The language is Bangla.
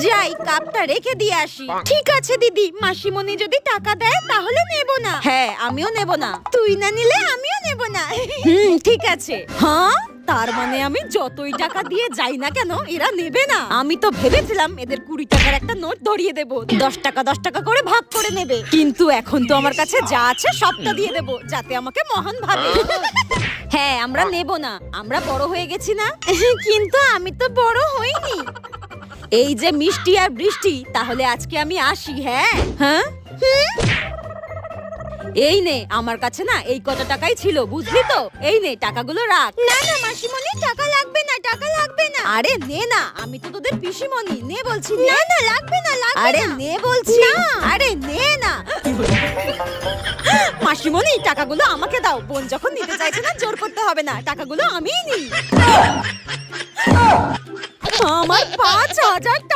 যাই কাপটা রেখে দিয়ে আসি। ঠিক আছে দিদি, মাসিমণি যদি টাকা দেয় তাহলে নেব না। হ্যাঁ আমিও নেব না। তুই না নিলে আমিও নেব না। ঠিক আছে। হ্যাঁ, তার মানে আমি যতই টাকা দিয়ে যাই না কেন এরা নেবে না। আমি তো ভেবেছিলাম এদের 20 টাকার একটা নোট ধরিয়ে দেব, 10 টাকা করে ভাগ করে নেবে। কিন্তু এখন তো আমার কাছে যা আছে সবটা দিয়ে দেব, যাতে আমাকে মহান ভাবে। হ্যাঁ আমরা নেব না, আমরা বড় হয়ে গেছি না। কিন্তু আমি তো বড় হইনি। এই যে মিষ্টি আর বৃষ্টি, তাহলে আজকে আমি আসি। হ্যাঁ হ্যাঁ এই নে, আমার কাছে না এই কত টাকাই ছিল, বুঝলি তো? এই নে টাকাগুলো রাখ। না না মাসিমণি, টাকা লাগবে না, টাকা লাগবে না। আরে নে না, আমি তো তোদের পিসিমণি, নে বলছি। না না লাগবে না, লাগবে না। আরে নে বলছি। আরে নে না। মাসিমণি টাকাগুলো আমাকে দাও, বোন যখন নিতে চাইছে না জোর করতে হবে না, টাকাগুলো আমিই নিই। আমার 5,000 টাকা।